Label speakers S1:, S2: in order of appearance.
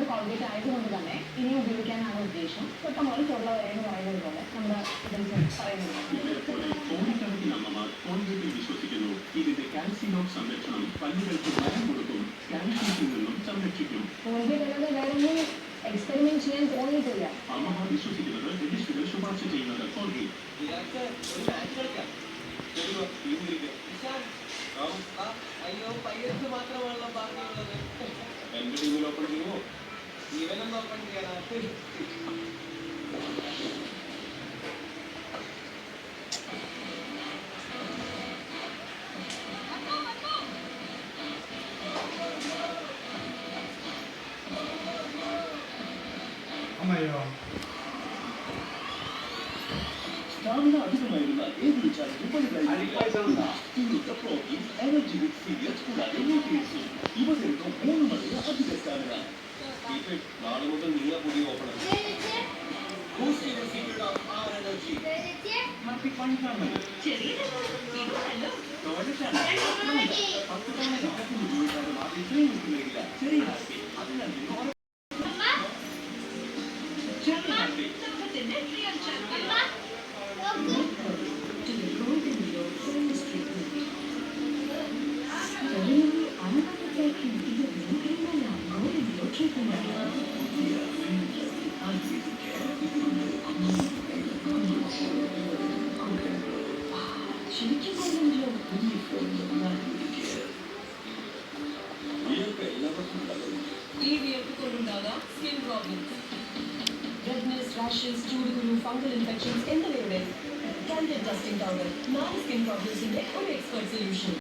S1: Colgate ആയതുകൊണ്ട് തന്നെ ഇനി ഉപയോഗിക്കാനാണ് ഉദ്ദേശം. തൊട്ട മുതൽ തൊള്ള വരെ എന്ന് പറയുന്നത് പോലെ നമ്മുടെ
S2: വിശ്വസിക്കുന്നു ഇതിന്റെ കാൽസിയം സംരക്ഷണം പല്ലുകൾക്ക് ബലം കൊടുക്കും, കാൽസ്യത്തിൽ നിന്നും സംരക്ഷിക്കും.
S1: കോൾഗേറ്റ് വേറെ എക്സ്പെരിമെന്റ് ചെയ്യാൻ തോന്നിയിട്ടില്ല.
S2: അമ്മമാർ വിശ്വസിക്കുന്നത് രജിസ്ട്രികൾ ശുപാർശ ചെയ്യുന്നത് കോൾഗേറ്റ്.
S3: അയ്യോ പയ്യർക്ക് മാത്രമാണല്ലോ ബാക്കിയുള്ളത്.
S2: എന്റെ ടീമിൽ ഓപ്പൺ ചെയ്യുമോ?
S3: ഇവനൊന്നും ഓപ്പൺ ചെയ്യാനാ.
S4: അമ്മയോ
S2: സ്റ്റാമിന അധികമായിരുന്ന ഏതൊരു എനർജി വിത്ത് കൂടാതെ ന്യൂട്രിയൻസും ഇവ ചേർക്കും 3 മടങ്ങ് അധിക സ്റ്റാമിന. നാളെ മുതൽ നിങ്ങൾ പുതിയ open
S1: skin problems, redness, rashes, ചൂടുകുരു, ഫംഗൽ ഇൻഫെക്ഷൻസ് എന്നിവയുടെ ടെസ്റ്റിംഗ് പൗഡർ 4 സ്കിൻ പ്രോബ്ലംസിന്റെ ഒരു എക്സ്പെർട്ട് സൊല്യൂഷൻ.